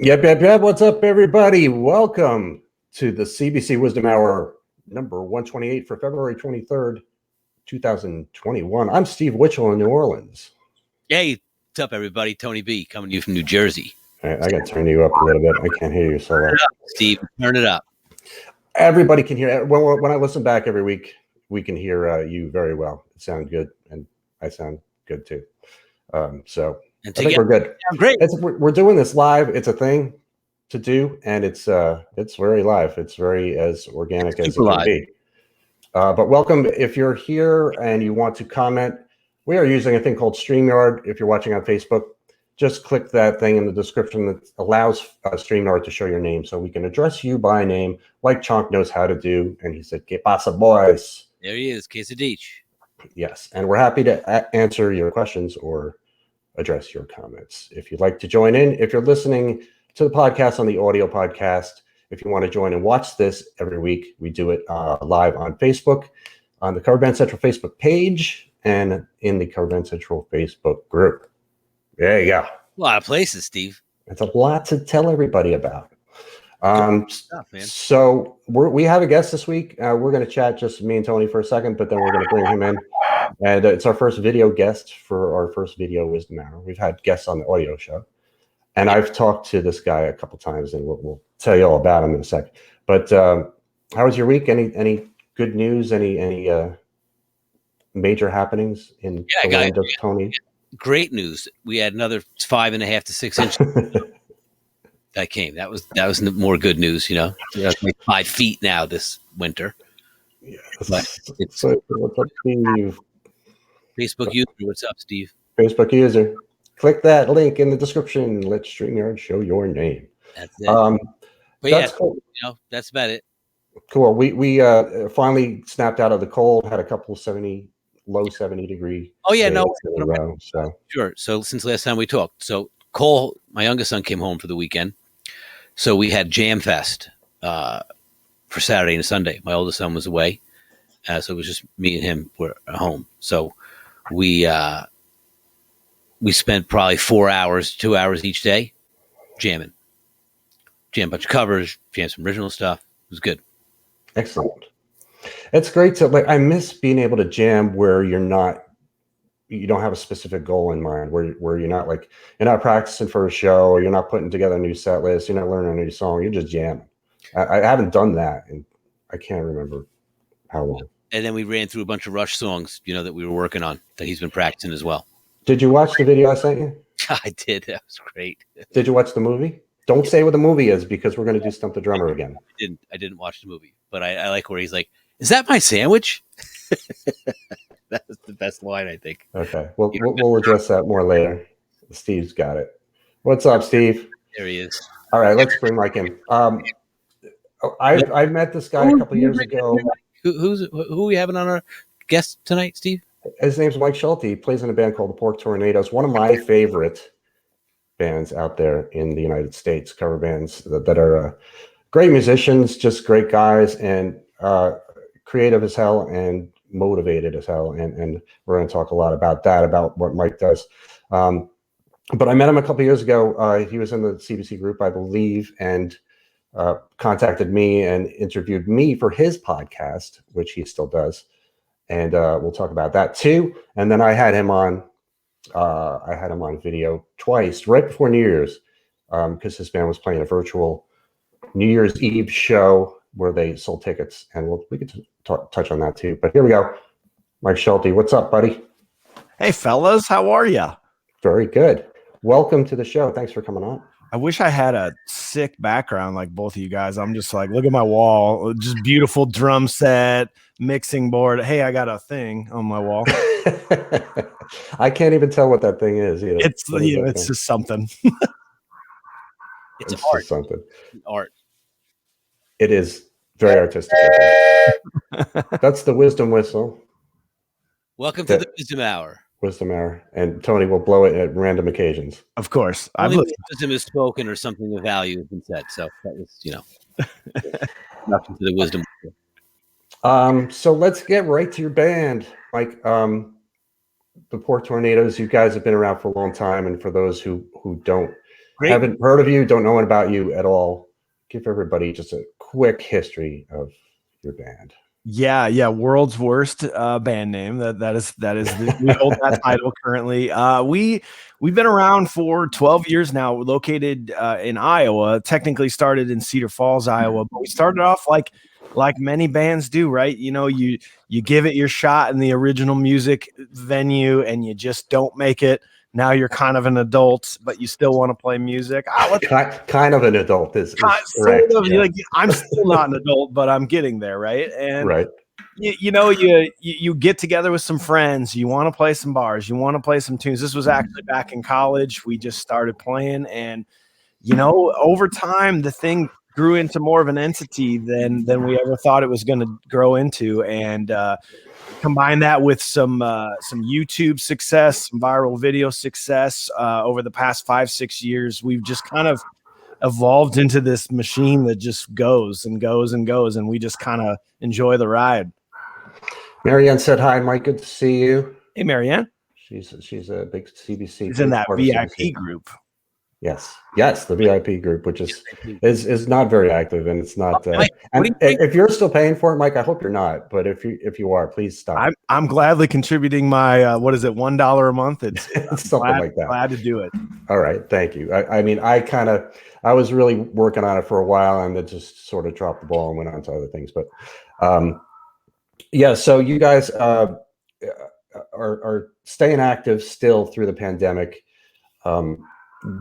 Yep. What's up, everybody? Welcome to the CBC Wisdom Hour number 128 for February 23rd, 2021. I'm Steve Witchell in New Orleans. Hey, what's up, everybody? Tony B coming to you from New Jersey. All right, I got to turn you up a little bit. I can't hear you so well. Steve, turn it up. Everybody can hear. When I listen back every week, we can hear you very well. It sounds good, and I sound good too. So I think we're good. Great. We're doing this live. It's a thing to do, and it's very live. It's very as organic as it can be. But welcome. If you're here and you want to comment, we are using a thing called StreamYard. If you're watching on Facebook, just click that thing in the description that allows StreamYard to show your name, so we can address you by name, like Chonk knows how to do. And he said, "Que pasa, boys?" There he is, Quesadich. Yes, and we're happy to answer your questions or address your comments. If you'd like to join in, if you're listening to the podcast on the audio podcast, if you want to join and watch this every week, we do it live on Facebook, on the Cover Band Central Facebook page, and in the Cover Band Central Facebook group. There you go. A lot of places, Steve. It's a lot to tell everybody about. Stuff, man. So we have a guest this week. We're going to chat just me and Tony for a second, but then we're going to bring him in. And it's our first video guest for our first video Wisdom Hour. We've had guests on the audio show. And I've talked to this guy a couple times, and we'll tell you all about him in a sec. But how was your week? Any good news? Any major happenings in the land of Tony? Great news. We had another 5.5 to 6 inches that came. That was more good news, you know. Like 5 feet now this winter. Yes. It's what's up, Steve? Facebook user. What's up, Steve? Facebook user. Click that link in the description. Let StreamYard show your name. That's it. That's cool. You know, that's about it. Cool. We finally snapped out of the cold. Had a couple low 70 degree. Oh yeah, no. So sure. So since last time we talked, so Cole, my youngest son, came home for the weekend. So we had Jam Fest for Saturday and Sunday. My oldest son was away, so it was just me and him were at home. So we spent probably 4 hours, 2 hours each day jamming. Jam a bunch of covers, jam some original stuff. It was good. Excellent. It's great to I miss being able to jam where you don't have a specific goal in mind, where you're not practicing for a show, or you're not putting together a new set list, you're not learning a new song, you're just jamming. I haven't done that, and I can't remember how long. And then we ran through a bunch of Rush songs, you know, that we were working on that he's been practicing as well. Did you watch the video I sent you? I did. That was great. Did you watch the movie? Don't say what the movie is, because we're going to do Stump the Drummer again. I didn't watch the movie, but I like where he's like, "Is that my sandwich?" That was the best line, I think. Okay. We'll address that more later. Steve's got it. What's up, Steve? There he is. All right, let's bring Mike in. I met this guy a couple years ago. Who are we having on our guest tonight, Steve? His name's Mike Schulte. He plays in a band called the Pork Tornadoes, one of my favorite bands out there in the United States, cover bands that are great musicians, just great guys, and creative as hell and motivated as hell. And we're going to talk a lot about that, about what Mike does. But I met him a couple years ago. He was in the CBC group, I believe, and contacted me and interviewed me for his podcast, which he still does. And we'll talk about that too. And then I had him on video twice right before New Year's, because his band was playing a virtual New Year's Eve show where they sold tickets, and we could touch on that too. But here we go. Mike Schulte, what's up, buddy? Hey, fellas, how are you? Very good. Welcome to the show. Thanks for coming on. I wish I had a sick background like both of you guys. I'm just like, look at my wall, just beautiful drum set, mixing board. Hey, I got a thing on my wall. I can't even tell what that thing is either. It's just something. It's art. Something. Art. It is very artistic. That's the Wisdom whistle. Welcome to the Wisdom Hour. Wisdom Hour. And Tony will blow it at random occasions. Of course. Wisdom is spoken or something of value has been said. So that was, nothing to the wisdom. So let's get right to your band, Mike. The Pork Tornadoes, you guys have been around for a long time. And for those who don't Great. haven't heard of you, don't know about you at all, give everybody just a quick history of your band. Yeah, world's worst band name. That is we hold that title currently. We've been around for 12 years now. We're located in Iowa. Technically started in Cedar Falls, Iowa, but we started off like many bands do, right? You know, you give it your shot in the original music venue, and you just don't make it. Now you're kind of an adult, but you still want to play music. Kind of an adult is sort correct. of. Yeah. Like, I'm still not an adult, but I'm getting there, right? And Right. you get together with some friends. You want to play some bars. You want to play some tunes. This was actually back in college. We just started playing, and over time, the thing grew into more of an entity than we ever thought it was going to grow into, and combine that with some YouTube success, some viral video success over the past 5-6 years. We've just kind of evolved into this machine that just goes and goes and goes, and we just kind of enjoy the ride. Marianne said hi, Mike. Good to see you. Hey, Marianne. She's a big CBC. She's in that VIP group. Yes, the VIP group, which is not very active, and it's not. Mike, and if you're still paying for it, Mike, I hope you're not. But if you are, please stop. I'm gladly contributing my what is it, $1 a month? It's something like that. Glad to do it. All right, thank you. I mean, I was really working on it for a while, and then just sort of dropped the ball and went on to other things. But yeah, so you guys are staying active still through the pandemic.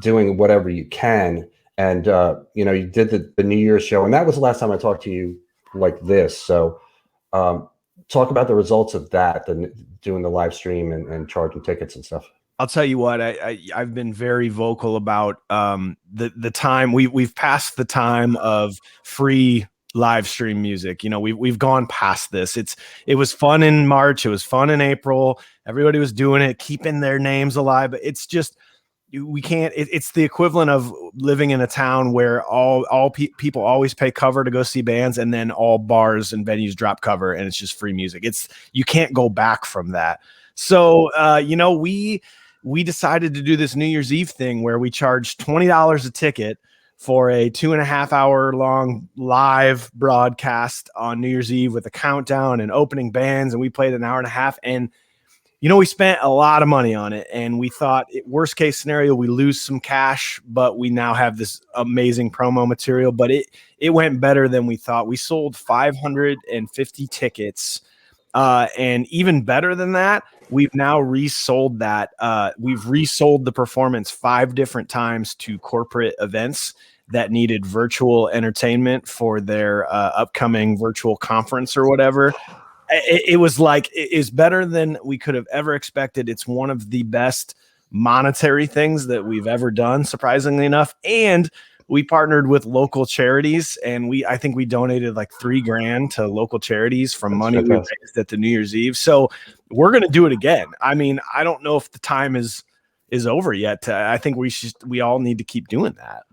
Doing whatever you can, and you did the New Year's show, and that was the last time I talked to you like this. So talk about the results of that, and doing the live stream and charging tickets and stuff. I'll tell you what, I've been very vocal about the time we've passed the time of free live stream music. We've gone past this. It was fun in March, it was fun in April, everybody was doing it, keeping their names alive, but it's just we can't. It's the equivalent of living in a town where all people always pay cover to go see bands, and then all bars and venues drop cover, and it's just free music. You can't go back from that. So we decided to do this New Year's Eve thing where we charged $20 a ticket for a 2.5 hour long live broadcast on New Year's Eve with a countdown and opening bands, and we played an hour and a half. And we spent a lot of money on it, and we thought worst case scenario, we lose some cash, but we now have this amazing promo material. But it went better than we thought. We sold 550 tickets, and even better than that, we've now resold that. We've resold the performance 5 different times to corporate events that needed virtual entertainment for their upcoming virtual conference or whatever. It was like, it is better than we could have ever expected. It's one of the best monetary things that we've ever done, surprisingly enough. And we partnered with local charities, and I think we donated like $3,000 to local charities from money we raised at the New Year's Eve. So we're going to do it again. I mean, I don't know if the time is over yet. I think we all need to keep doing that.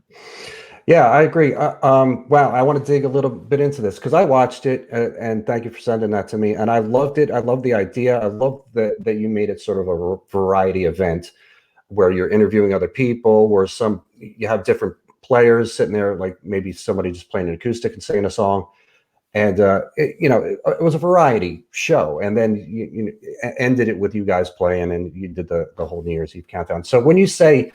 Yeah, I agree. Wow, I want to dig a little bit into this because I watched it, and thank you for sending that to me. And I loved it. I love the idea. I love that you made it sort of a variety event where you're interviewing other people, where you have different players sitting there, like maybe somebody just playing an acoustic and singing a song. And it was a variety show. And then you ended it with you guys playing, and you did the whole New Year's Eve countdown. So when you say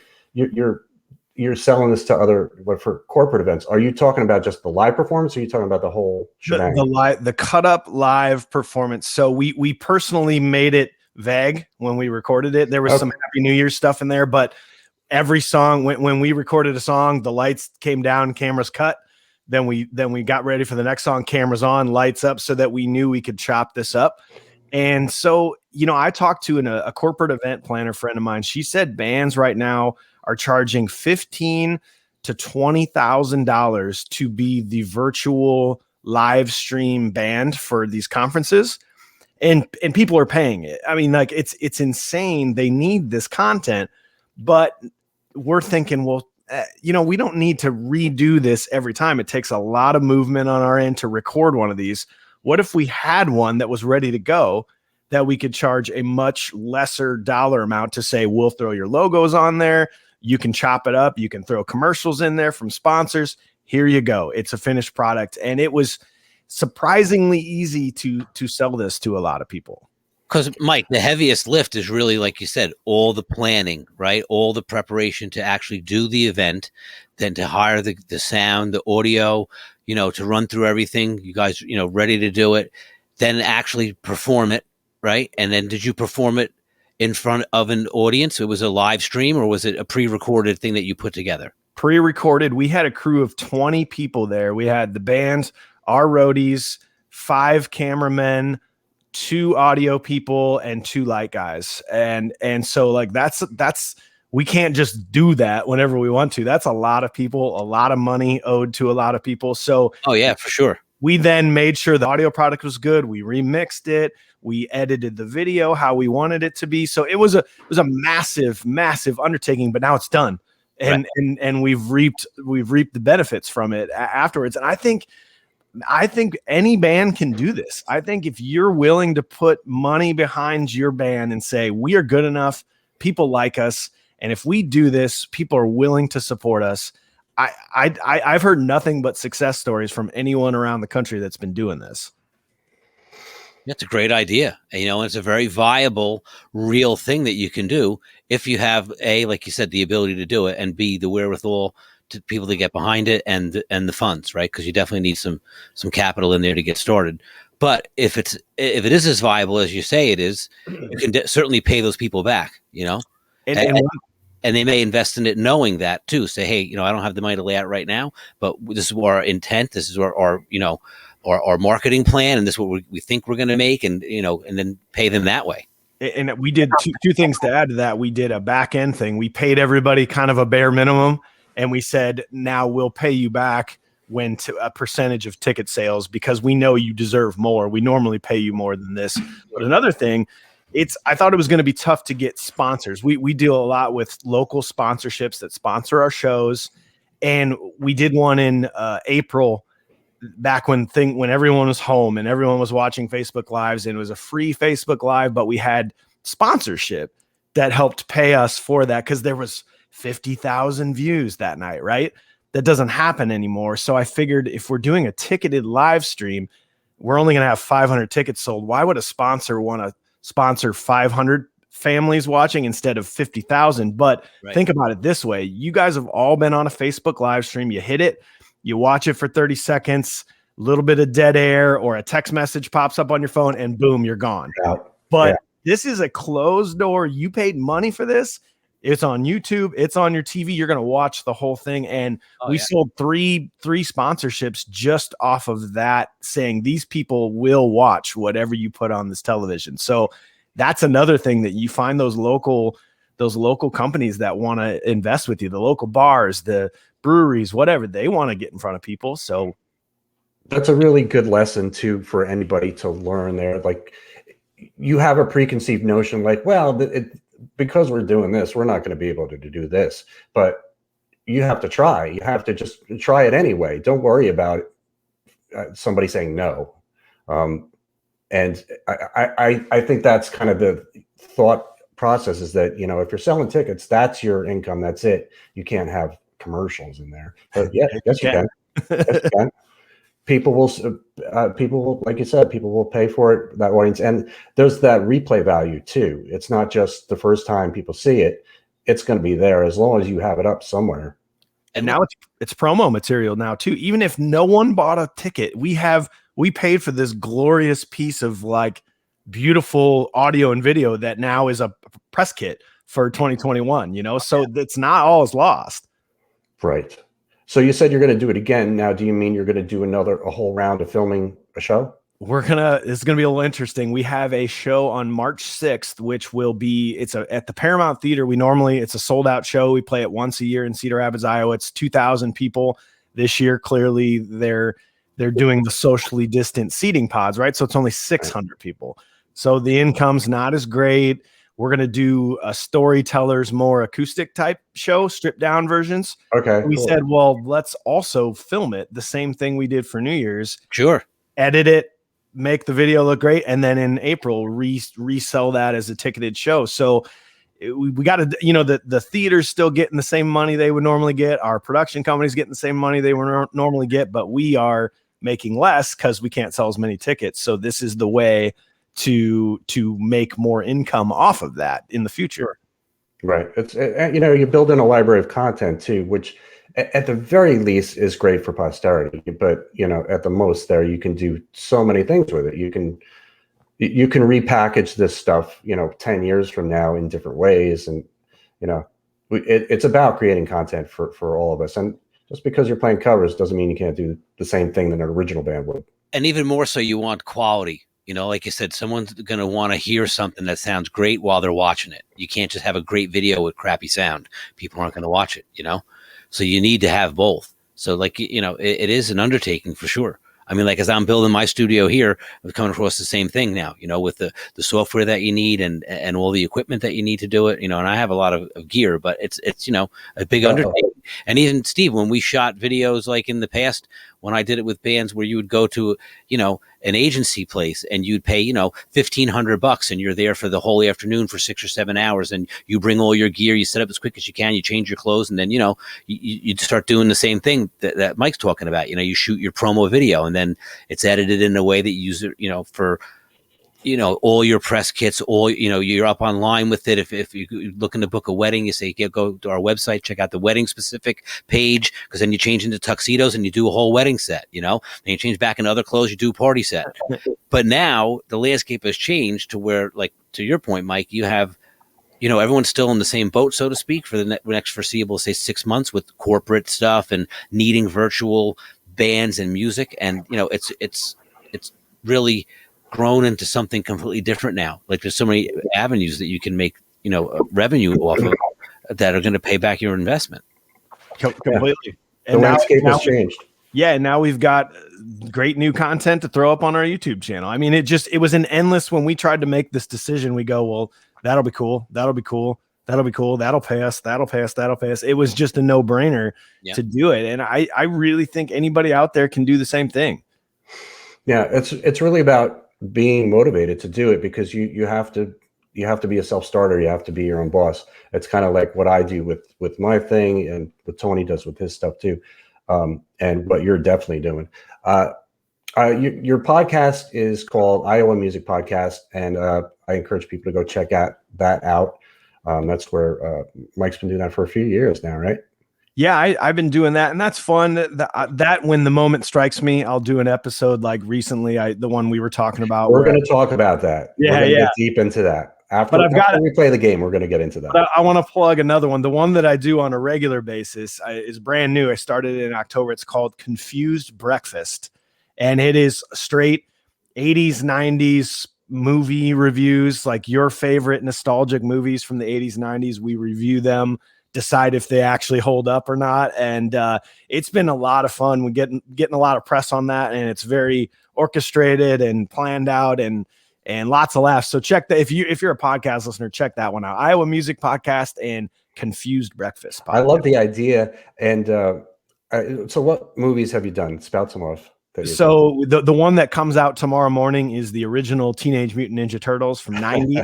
you're selling this to for corporate events, are you talking about just the live performance, or are you talking about the whole shebang? The cut up live performance. So we personally made it vague when we recorded it. There was some Happy New Year stuff in there, but every song, when we recorded a song, the lights came down, cameras cut. Then we got ready for the next song, cameras on, lights up, so that we knew we could chop this up. And so, I talked to a corporate event planner friend of mine. She said bands right now are charging $15,000 to $20,000 to be the virtual live stream band for these conferences, and people are paying it. I mean, like it's insane. They need this content, but we're thinking, well, we don't need to redo this every time. It takes a lot of movement on our end to record one of these. What if we had one that was ready to go, that we could charge a much lesser dollar amount to say, we'll throw your logos on there. You can chop it up. You can throw commercials in there from sponsors. Here you go. It's a finished product. And it was surprisingly easy to sell this to a lot of people. Because, Mike, the heaviest lift is really, like you said, all the planning, right? All the preparation to actually do the event, then to hire the sound, the audio, to run through everything. You guys, ready to do it, then actually perform it, right? And then did you perform it in front of an audience? It was a live stream, or was it a pre-recorded thing that you put together? Pre-recorded. We had a crew of 20 people there. We had the band, our roadies, 5 cameramen, 2 audio people, and 2 light guys. And so like that's we can't just do that whenever we want to. That's a lot of people, a lot of money owed to a lot of people. So oh yeah, for sure. We then made sure the audio product was good. We remixed it. We edited the video how we wanted it to be. So it was a massive, massive undertaking, but now it's done. And right. and we've reaped the benefits from it afterwards. And I think any band can do this. I think if you're willing to put money behind your band and say, we are good enough, people like us, and if we do this, people are willing to support us. I've heard nothing but success stories from anyone around the country that's been doing this. That's a great idea. It's a very viable, real thing that you can do if you have A, like you said, the ability to do it, and B, the wherewithal to people to get behind it and the funds, right? Because you definitely need some capital in there to get started. But if it is as viable as you say it is, you can certainly pay those people back, and they may invest in it knowing that too. Say, hey, I don't have the money to lay out right now, but this is our intent. This is our marketing plan, and this is what we think we're going to make, and and then pay them that way. And we did two things to add to that. We did a back end thing. We paid everybody kind of a bare minimum, and we said, now we'll pay you back when a percentage of ticket sales, because we know you deserve more. We normally pay you more than this. But another thing, I thought it was going to be tough to get sponsors. We deal a lot with local sponsorships that sponsor our shows. And we did one in April, back when everyone was home and everyone was watching Facebook Lives, and it was a free Facebook Live, but we had sponsorship that helped pay us for that, because there was 50,000 views that night, right? That doesn't happen anymore. So I figured if we're doing a ticketed live stream, we're only going to have 500 tickets sold. Why would a sponsor want to sponsor 500 families watching instead of 50,000? But right. Think about it this way. You guys have all been on a Facebook live stream. You hit it, you watch it for 30 seconds, a little bit of dead air, or a text message pops up on your phone, and boom, you're gone. Yeah. But This is a closed door. You paid money for this. It's on YouTube. It's on your TV. You're going to watch the whole thing. And we sold three sponsorships just off of that, saying these people will watch whatever you put on this television. So that's another thing, that you find those local companies that want to invest with you, the local bars, the breweries, whatever, they want to get in front of people. So that's a really good lesson too for anybody to learn there. Like, you have a preconceived notion, like, well, because we're doing this, we're not going to be able to do this, but you have to try. You have to just try it anyway. Don't worry about somebody saying no. And I think that's kind of the thought process, is that, if you're selling tickets, that's your income. That's it. You can't have commercials in there. But yes, you can. Yes, you can. People will, like you said, people will pay for it, that audience. And there's that replay value too. It's not just the first time people see it. It's going to be there as long as you have it up somewhere. And now it's promo material now too. Even if no one bought a ticket, we paid for this glorious piece of like beautiful audio and video that now is a press kit for 2021, so it's not all is lost. Right. So you said you're going to do it again. Now, do you mean you're going to do a whole round of filming a show? It's going to be a little interesting. We have a show on March 6th, which will be, at the Paramount Theater. It's a sold out show. We play it once a year in Cedar Rapids, Iowa. It's 2,000 people this year. Clearly they're doing the socially distant seating pods, right? So it's only 600 people. So the income's not as great. We're going to do a storytellers, more acoustic type show, stripped down versions. Okay. We said, well, let's also film it. The same thing we did for New Year's. Sure. Edit it, make the video look great. And then in April, resell that as a ticketed show. So we got to, you know, the theater's still getting the same money they would normally get. Our production company's getting the same money they would normally get, but we are making less because we can't sell as many tickets. So this is the way to make more income off of that in the future. Right. It's, you know, you build in a library of content too, which at the very least is great for posterity. But, you know, at the most there, you can do so many things with it. You can repackage this stuff, you know, 10 years from now in different ways. And, you know, it's about creating content for all of us. And just because you're playing covers doesn't mean you can't do the same thing that an original band would. And even more so, you want quality. You know, like you said, someone's going to want to hear something that sounds great while they're watching it. You can't just have a great video with crappy sound. People aren't going to watch it, you know? So you need to have both. So, like, you know, it is an undertaking for sure. I mean, like, as I'm building my studio here, I'm coming across the same thing now, you know, with the software that you need and all the equipment that you need to do it, you know, and I have a lot of gear, but it's, you know, a big undertaking. And even Steve, when we shot videos, like in the past, when I did it with bands where you would go to, you know, an agency place and you'd pay, you know, $1,500 and you're there for the whole afternoon for 6 or 7 hours and you bring all your gear, you set up as quick as you can, you change your clothes, and then, you know, you start doing the same thing that Mike's talking about. You know, you shoot your promo video and then it's edited in a way that you use it, you know, for, you know, all your press kits, all, you know, you're up online with it. If you're looking to book a wedding, you say, go to our website, check out the wedding specific page, because then you change into tuxedos and you do a whole wedding set, you know, and you change back into other clothes, you do a party set. But now the landscape has changed to where, like, to your point, Mike, you have, you know, everyone's still in the same boat, so to speak, for the next foreseeable, say, 6 months with corporate stuff and needing virtual bands and music. And, you know, it's really grown into something completely different now. Like, there's so many avenues that you can make, you know, revenue off of that are going to pay back your investment. Completely. Yeah. And the landscape has changed. Yeah. And now we've got great new content to throw up on our YouTube channel. I mean, it was an endless, when we tried to make this decision, we go, well, that'll be cool. That'll be cool. That'll be cool. That'll pay us. That'll pay us. That'll pay us. It was just a no brainer to do it. And I really think anybody out there can do the same thing. Yeah. It's really about being motivated to do it, because you have to be a self-starter. You have to be your own boss. It's kind of like what I do with my thing and what Tony does with his stuff too. And what you're definitely doing. Your podcast is called Iowa Music Podcast. And I encourage people to go check that out. That's where Mike's been doing that for a few years now, right? Yeah, I've been doing that, and that's fun. That when the moment strikes me, I'll do an episode like recently. The one we were talking about. We're going to talk about that. Yeah, we're going to get deep into that after we play the game. We're going to get into that. But I want to plug another one. The one that I do on a regular basis is brand new. I started it in October. It's called Confused Breakfast, and it is straight 80s, 90s movie reviews, like your favorite nostalgic movies from the 80s, 90s. We review them, decide if they actually hold up or not. And it's been a lot of fun. We're getting a lot of press on that, and it's very orchestrated and planned out and lots of laughs. So check that. If you're a podcast listener, check that one out. Iowa Music Podcast and Confused Breakfast Podcast. I love the idea. And so what movies have you done? Spout some off. So the one that comes out tomorrow morning is the original Teenage Mutant Ninja Turtles from 90.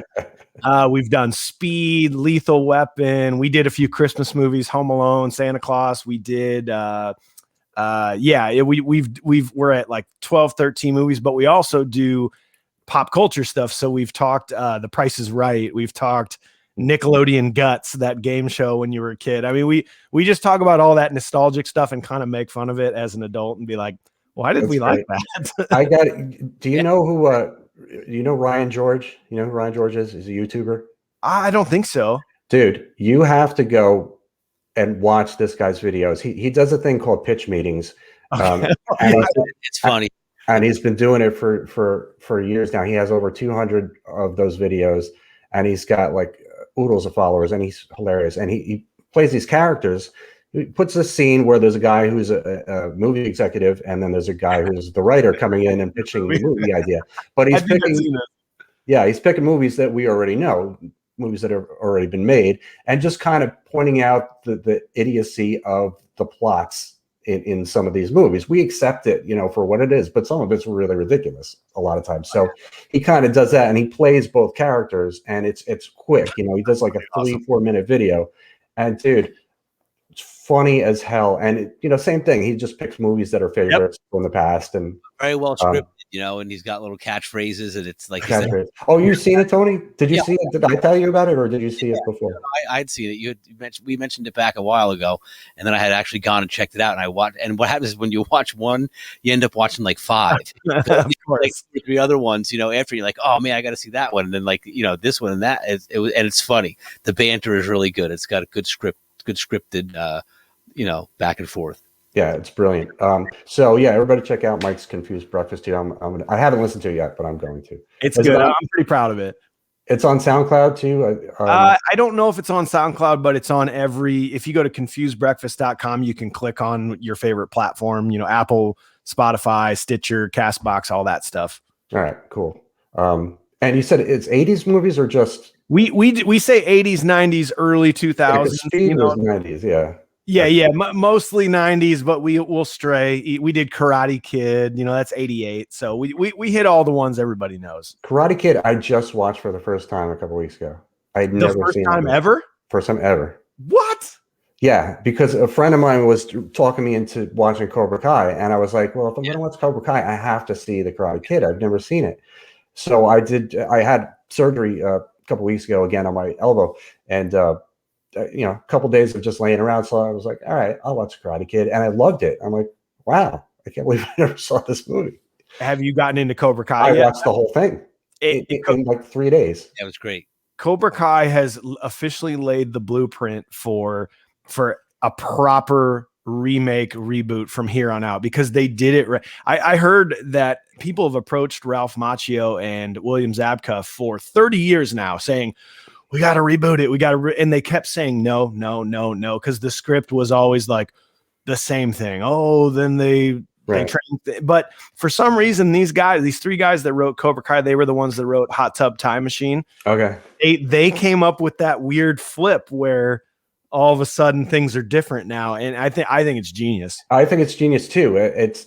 We've done Speed, Lethal Weapon. We did a few Christmas movies, Home Alone, Santa Claus. We did, we're at like 12, 13 movies, but we also do pop culture stuff. So we've talked The Price is Right. We've talked Nickelodeon Guts, that game show when you were a kid. I mean, we just talk about all that nostalgic stuff and kind of make fun of it as an adult and be like, why did we like that? I got it. Do you know who? You know Ryan George? You know who Ryan George is? He's a YouTuber. I don't think so. Dude, you have to go and watch this guy's videos. He does a thing called pitch meetings. Okay. And it's funny. And he's been doing it for years now. He has over 200 of those videos, and he's got like oodles of followers, and he's hilarious. And he plays these characters. He puts a scene where there's a guy who's a movie executive, and then there's a guy who's the writer coming in and pitching the movie idea. But he's picking movies that we already know, movies that have already been made, and just kind of pointing out the idiocy of the plots in some of these movies. We accept it, for what it is, but some of it's really ridiculous a lot of times. So he kind of does that, and he plays both characters, and it's quick. He does like a 3-4 minute video, and dude, it's funny as hell. And same thing. He just picks movies that are favorites from the past, and very well scripted, and he's got little catchphrases, and it's like, oh, you've seen it, Tony? Did you see it? Did I tell you about it, or did you see it before? I'd seen it. We mentioned it back a while ago, and then I had actually gone and checked it out. And I watched. And what happens is when you watch one, you end up watching like 5, of course. like 3 other ones. After you're like, oh man, I got to see that one, and then like this one and that. And it's funny. The banter is really good. It's got a good scripted, back and forth. Yeah, it's brilliant. So yeah, everybody check out Mike's Confused Breakfast here. I haven't listened to it yet, but I'm going to. It's good. I'm pretty proud of it. It's on SoundCloud too. I don't know if it's on SoundCloud, but it's on if you go to confusedbreakfast.com, you can click on your favorite platform, Apple, Spotify, Stitcher, Castbox, all that stuff. All right, cool. And you said it's 80s movies or just we say 80s, 90s, early 2000s. Yeah, 90s, yeah. Yeah, mostly 90s, but we'll stray. We did Karate Kid, that's 88. So we hit all the ones everybody knows. Karate Kid, I just watched for the first time a couple weeks ago. I'd never seen it. First time ever. What? Yeah, because a friend of mine was talking me into watching Cobra Kai, and I was like, well, if I'm going to watch Cobra Kai, I have to see the Karate Kid. I've never seen it. So I did. I had surgery a couple weeks ago again on my elbow, and a couple days of just laying around. So I was like, all right, I'll watch Karate Kid. And I loved it. I'm like, wow, I can't believe I never saw this movie. Have you gotten into Cobra Kai yet? I watched the whole thing in like 3 days. That was great. Cobra Kai has officially laid the blueprint for a proper remake reboot from here on out, because they did it right. I heard that people have approached Ralph Macchio and William Zabka for 30 years now saying, we got to reboot it. And they kept saying, no. Cause the script was always like the same thing. Oh, then they trained. But for some reason, these 3 guys that wrote Cobra Kai, they were the ones that wrote Hot Tub Time Machine. Okay. They came up with that weird flip where all of a sudden things are different now. And I think it's genius. I think it's genius too. It's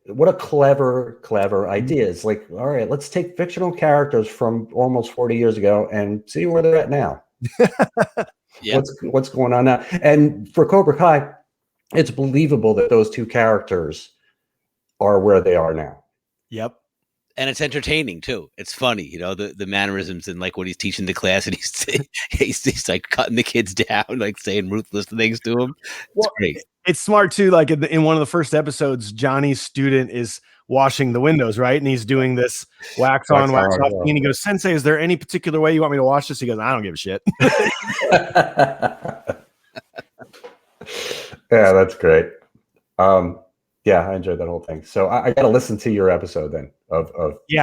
what a clever idea. It's like, all right, let's take fictional characters from almost 40 years ago and see where they're at now. Yep. What's going on now? And for Cobra Kai, it's believable that those 2 characters are where they are now. Yep. And it's entertaining too. It's funny, the mannerisms and like when he's teaching the class and he's like cutting the kids down, like saying ruthless things to them. It's great. It's smart too. Like in one of the first episodes, Johnny's student is washing the windows, right? And he's doing this wax on, wax off. And he goes, Sensei, is there any particular way you want me to wash this? He goes, I don't give a shit. Yeah, that's great. Yeah, I enjoyed that whole thing. So I got to listen to your episode then of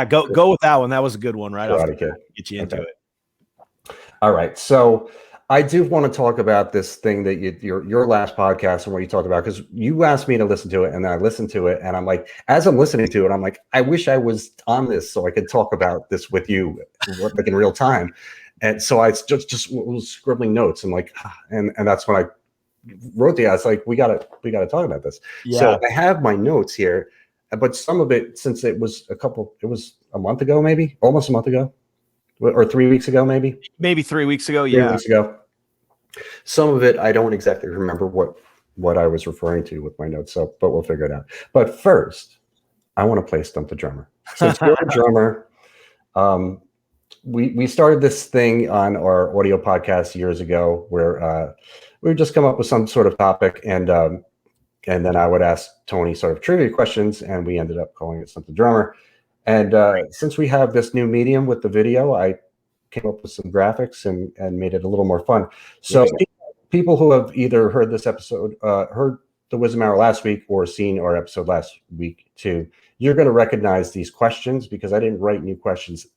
go with that one. That was a good one, right? Get you into it. All right. So I do want to talk about this thing that your last podcast and what you talked about, because you asked me to listen to it and I listened to it, and I'm like, as I'm listening to it, I'm like, I wish I was on this so I could talk about this with you like in real time. And so I just was scribbling notes and like, and that's when I wrote the, I was like, we gotta talk about this. Yeah. So I have my notes here, but some of it, since it was a month ago, maybe almost a month ago, or 3 weeks ago, maybe 3 weeks ago. 3 weeks ago. Some of it I don't exactly remember what I was referring to with my notes. So, but we'll figure it out. But first, I want to play Stump the Drummer. Since you're a drummer, we started this thing on our audio podcast years ago where we would just come up with some sort of topic, and then I would ask Tony sort of trivia questions, and we ended up calling it Stump the Drummer. And since we have this new medium with the video, I came up with some graphics and made it a little more fun. So people who have either heard this episode, heard the Wisdom Hour last week, or seen our episode last week too, you're going to recognize these questions because I didn't write new questions.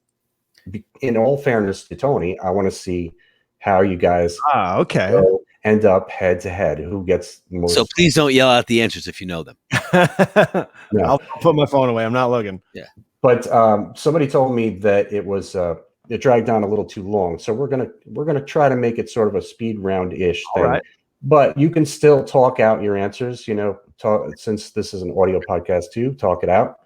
In all fairness to Tony, I want to see how you guys end up head to head. Who gets more? So please don't yell out the answers if you know them. No. I'll put my phone away. I'm not looking. Yeah. But somebody told me that it was it dragged on a little too long, so we're gonna try to make it sort of a speed round ish thing. Right. But you can still talk out your answers, since this is an audio podcast too, talk it out,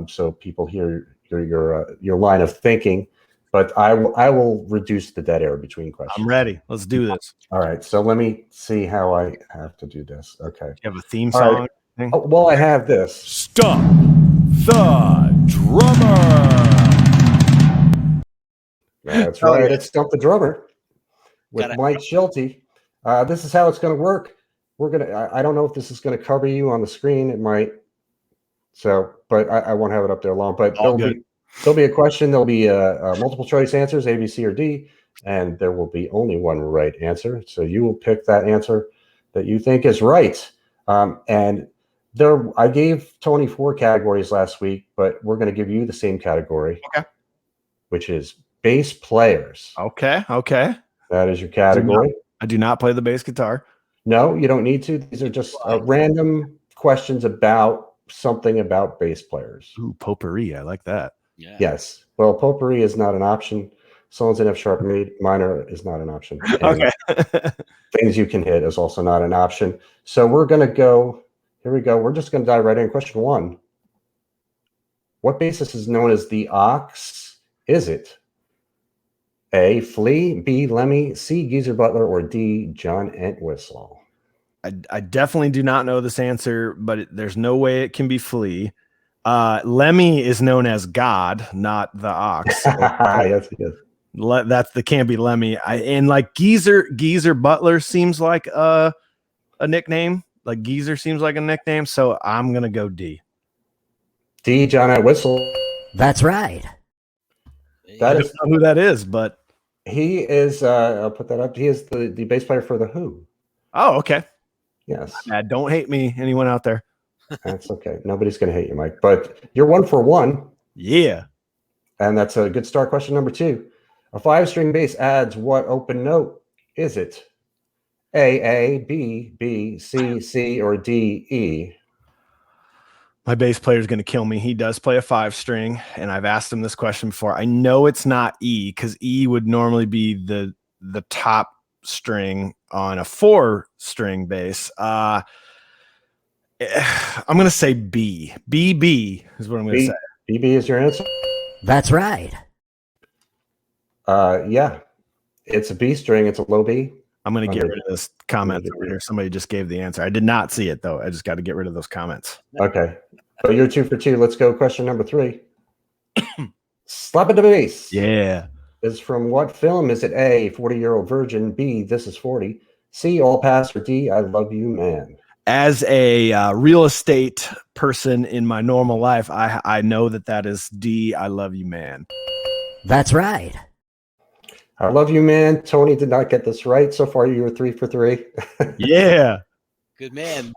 so people hear your line of thinking. But I will reduce the dead air between questions. I'm ready. Let's do this. All right. So let me see how I have to do this. Okay. You have a theme All song? right. Oh, well, I have this. Stump the Drummer. That's Oh, right. yeah. It's Stump the Drummer with Mike Schulte. This is how it's going to work. I don't know if this is going to cover you on the screen. It might. So, but I won't have it up there long. But there'll be a question. There'll be multiple choice answers, A, B, C, or D, and there will be only one right answer. So you will pick that answer that you think is right. And I gave Tony 4 categories last week, but we're going to give you the same category, which is bass players. Okay. That is your category. I do not play the bass guitar. No, you don't need to. These are just random questions about something about bass players. Ooh, potpourri. I like that. Yeah. Yes. Well, potpourri is not an option. Songs in F sharp minor is not an option. Okay. Things you can hit is also not an option. So we're going to go. Here we go. We're just going to dive right in. Question 1. What bassist is known as the Ox? Is it A, Flea, B, Lemmy, C, Geezer Butler, or D, John Entwistle? I definitely do not know this answer, but there's no way it can be Flea. Lemmy is known as God, not the Ox. So yes. that can't be Lemmy. And like Geezer Butler seems like a nickname. Like Geezer seems like a nickname, so I'm gonna go D. D, John Entwistle. That's right. I don't know who that is, but he is. I'll put that up. He is the bass player for the Who. Oh, okay. Yes. Don't hate me, anyone out there. That's okay. Nobody's going to hate you, Mike. But you're 1 for 1. Yeah. And that's a good start. Question number 2. A 5-string bass adds what open note? Is it A, B, B, C, C, or D, E? My bass player is going to kill me. He does play a 5-string, and I've asked him this question before. I know it's not E, because E would normally be the top string on a 4-string bass. I'm going to say B. B is what I'm going to say. BB is your answer? That's right. Yeah. It's a B string. It's a low B. I'm going to get rid of this comment over here. Somebody just gave the answer. I did not see it, though. I just got to get rid of those comments. Okay. So you're 2 for 2. Let's go. Question number 3. Slap the bass. Yeah. Is from what film? Is it A, 40-Year-Old Virgin, B, This Is 40, C, All Pass, or D, I Love You, Man? As a real estate person in my normal life, I know that is D, I Love You, Man. That's right. I Love You, Man. Tony did not get this right. So far, you were 3 for 3. Yeah. Good man,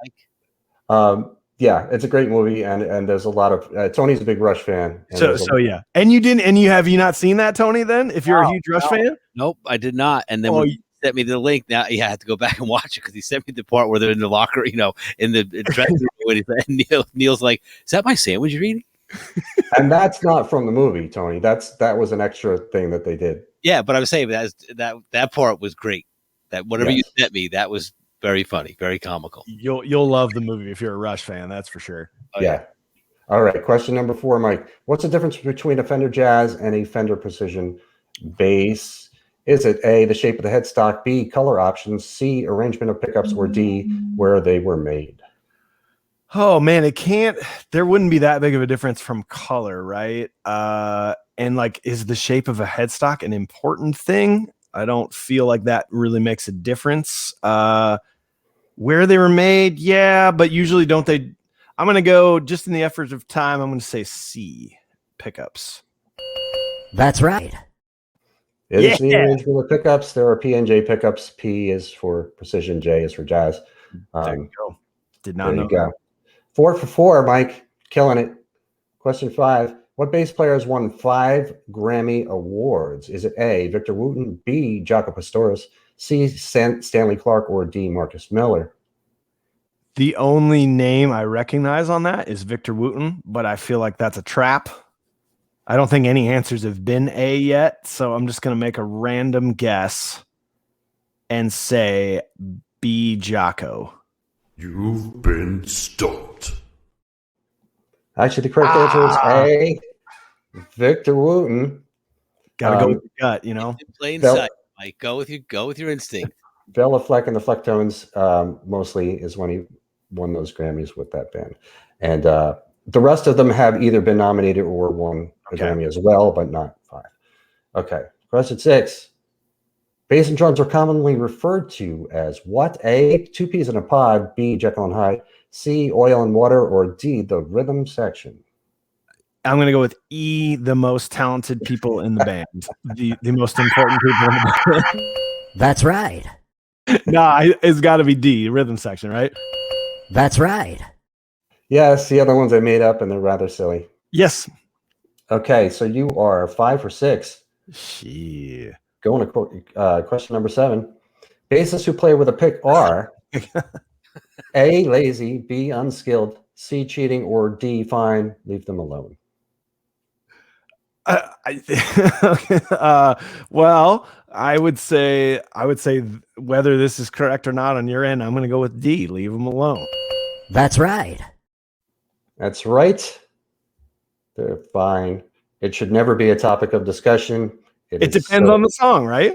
Mike. Yeah, it's a great movie, and there's a lot of Tony's a big Rush fan. So yeah, and have you not seen that, Tony? Then, if you're a huge Rush fan, Nope, I did not. And then when he sent me the link, now I had to go back and watch it because he sent me the part where they're in the locker, in the dressing room. And Neil's like, "Is that my sandwich you're eating?" And that's not from the movie, Tony. That was an extra thing that they did. Yeah, but I was saying that part was great. That whatever you sent me, that was very funny, very comical. You'll love the movie if you're a Rush fan, that's for sure. Oh, yeah. All right. Question number 4, Mike. What's the difference between a Fender Jazz and a Fender Precision bass? Is it A, the shape of the headstock, B, color options, C, arrangement of pickups, or D, where they were made? Oh man, there wouldn't be that big of a difference from color, right? And like, is the shape of a headstock an important thing? I don't feel like that really makes a difference. Where they were made, yeah, but usually don't they? I'm going to go, just in the efforts of time, I'm going to say C, pickups. That's right. It is the arrangement of pickups. There are P and J pickups. P is for precision, J is for jazz. There you go. Did not know. There you go. 4 for 4, Mike. Killing it. Question 5. What bass player has won 5 Grammy Awards? Is it A, Victor Wooten, B, Jaco Pastorius, C, Stanley Clarke, or D, Marcus Miller? The only name I recognize on that is Victor Wooten, but I feel like that's a trap. I don't think any answers have been A yet, so I'm just going to make a random guess and say B, Jaco. You've been stumped. Actually, the correct answer is A. Victor Wooten. Gotta go with the gut, you know. In plain Bell- sight, Mike. Go with your instinct. Bela Fleck and the Flecktones mostly is when he won those Grammys with that band. And the rest of them have either been nominated or won a Grammy as well, but not 5. Okay, question 6. Bass and drums are commonly referred to as what? A, 2 peas in a pod, B, Jekyll and Hyde, C, oil and water, or D, the rhythm section. I'm gonna go with E, the most talented people in the band, the most important people in the band. That's right. It's got to be D, rhythm section, right? That's right. Yes, the other ones I made up, and they're rather silly. Yes. Okay, so you are 5 for 6. Shit. Going to question number 7. Bassists who play with a pick are A, lazy, B, unskilled, C, cheating, or D, fine, leave them alone. Well, I would say whether this is correct or not on your end, I'm going to go with D, leave them alone. That's right. That's right. They're fine. It should never be a topic of discussion. It depends on the song, right?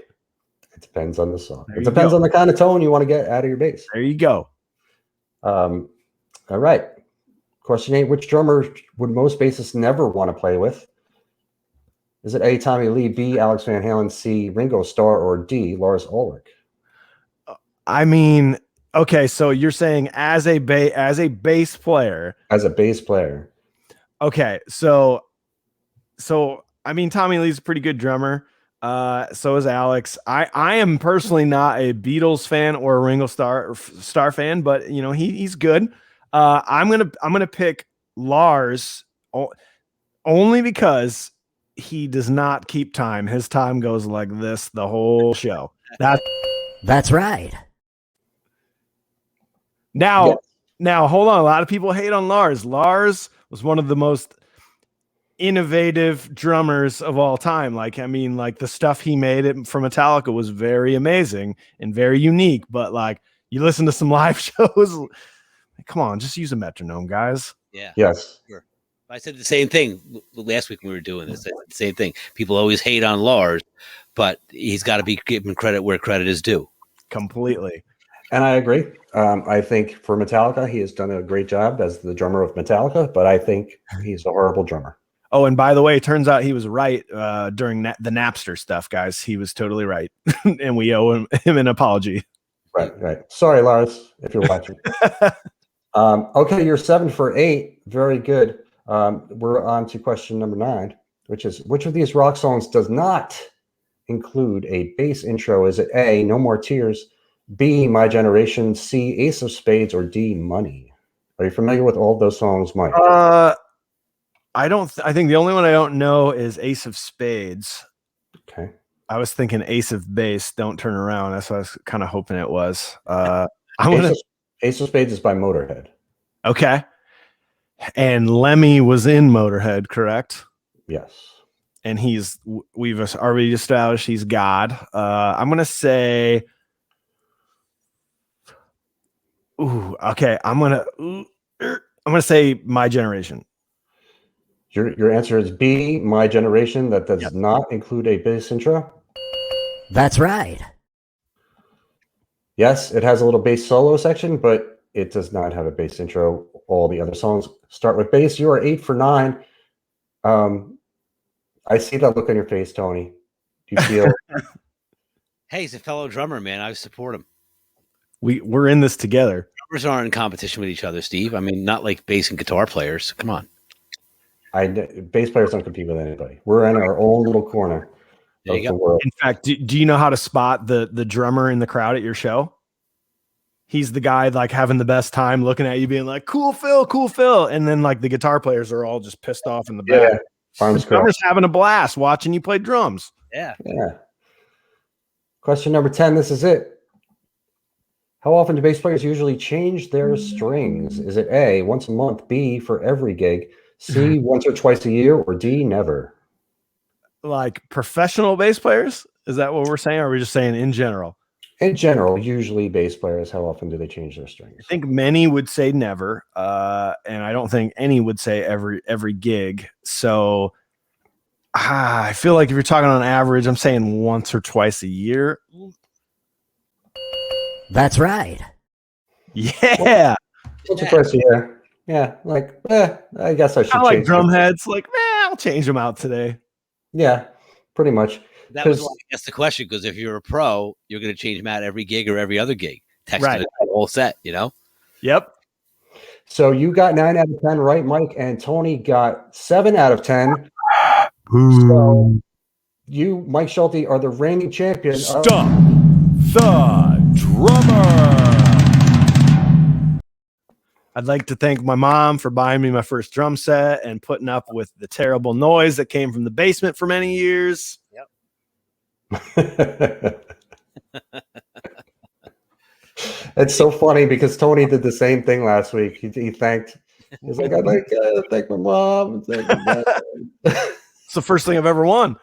It depends on the song. There It you depends go. on the kind of tone you want to get out of your bass. There you go. All right. Question 8. Which drummer would most bassists never want to play with? Is it A, Tommy Lee, B, Alex Van Halen, C, Ringo Starr, or D, Lars Ulrich? I mean, okay, so you're saying as a bass player. As a bass player. Okay, so I mean, Tommy Lee's a pretty good drummer. So is Alex. I am personally not a Beatles fan or a Ringo Starr fan, but you know he's good. I'm gonna pick Lars only because he does not keep time. His time goes like this the whole show. That's right. Now hold on. A lot of people hate on Lars. Lars was one of the most innovative drummers of all time. Like, I mean, like the stuff he made for Metallica was very amazing and very unique. But like, you listen to some live shows, come on, just use a metronome, guys. Yeah. Yes. Sure. I said the same thing last week when we were doing this. I said the same thing. People always hate on Lars, but he's got to be given credit where credit is due. Completely. And I agree. I think for Metallica, he has done a great job as the drummer of Metallica, but I think he's a horrible drummer. Oh, and by the way, it turns out he was right during the Napster stuff, guys. He was totally right. And we owe him an apology. Right. Sorry, Lars, if you're watching. Okay, you're 7 for 8. Very good. We're on to question number 9, which is which of these rock songs does not include a bass intro? Is it A, No More Tears, B, My Generation, C, Ace of Spades, or D, Money? Are you familiar with all of those songs, Mike? I think the only one I don't know is Ace of Spades. Okay. I was thinking Ace of Base, Don't Turn Around. That's what I was kind of hoping it was. Ace of Spades is by Motorhead. Okay. And Lemmy was in Motorhead, correct? Yes. And we've already established he's God. I'm gonna say, I'm gonna say My Generation. Your answer is B, My Generation. That does not include a bass intro. That's right. Yes, it has a little bass solo section, but it does not have a bass intro. All the other songs start with bass. You are 8 for 9. I see that look on your face, Tony. Do you feel? Hey, he's a fellow drummer, man. I support him. We're in this together. Drummers aren't in competition with each other, Steve. I mean, not like bass and guitar players. Come on. Bass players don't compete with anybody. We're in our own little corner There of you the go. world. In fact, do you know how to spot the drummer in the crowd at your show? He's the guy like having the best time looking at you being like, cool Phil. And then like the guitar players are all just pissed off in the back. Yeah. Arms The drummer's crossed. having a blast watching you play drums. Yeah. Yeah. Question number 10. This is it. How often do bass players usually change their strings? Is it A, once a month, B, for every gig, C, once or twice a year, or D, never? Like professional bass players? Is that what we're saying? Or are we just saying in general? in general, usually bass players, how often do they change their strings? I think many would say never, and I don't think any would say every gig. So I feel like if you're talking on average, I'm saying once or twice a year. That's right. Yeah, Once or twice a year. Yeah, like, I guess I should kind of like change drum it. heads. Like, I'll change them out today. Yeah, pretty much. That was 'Cause- why I asked the question, because if you're a pro, you're going to change them out every gig or every other gig. Text Right. it the whole set, you know? Yep. So you got 9 out of 10 right, Mike, and Tony got 7 out of 10. So you, Mike Schulte, are the reigning champion. Stump the Drummer. I'd like to thank my mom for buying me my first drum set and putting up with the terrible noise that came from the basement for many years. It's so funny because Tony did the same thing last week. He thanked. He's like, I'd like to thank my mom. Thank my dad." It's the first thing I've ever won.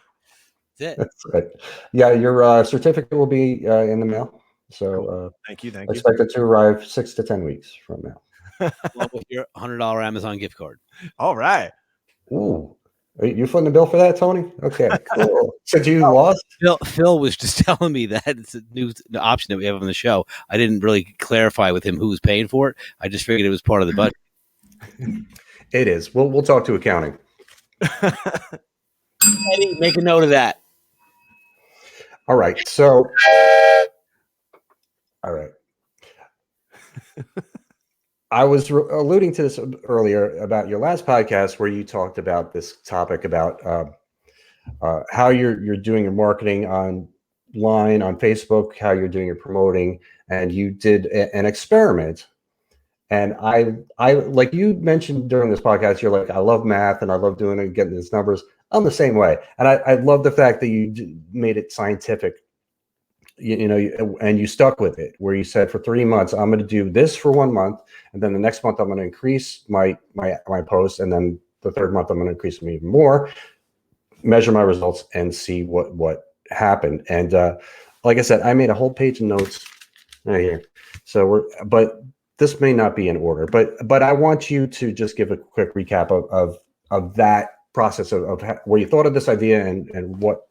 That's it. That's right. Yeah, your certificate will be in the mail. So Thank you. expect it to arrive 6 to 10 weeks from now. Along with your $100 Amazon gift card. All right. Ooh, are you footing the bill for that, Tony? Okay, cool. Since you lost, Phil was just telling me that it's a new option that we have on the show. I didn't really clarify with him who was paying for it. I just figured it was part of the budget. it is. We'll talk to accounting. Eddie, make a note of that. All right. So, all right. I was alluding to this earlier about your last podcast where you talked about this topic about how you're doing your marketing online on Facebook, how you're doing your promoting, and you did an experiment. And I like you mentioned during this podcast, you're like, I love math and I love doing it, getting these numbers. I'm the same way, and I love the fact that you made it scientific. And you stuck with it, where you said for 3 months I'm going to do this for 1 month, and then the next month I'm going to increase my posts, and then the third month I'm going to increase them even more, measure my results, and see what happened. And like I said, I made a whole page of notes right here. So but this may not be in order, but I want you to just give a quick recap of that process of where you thought of this idea and what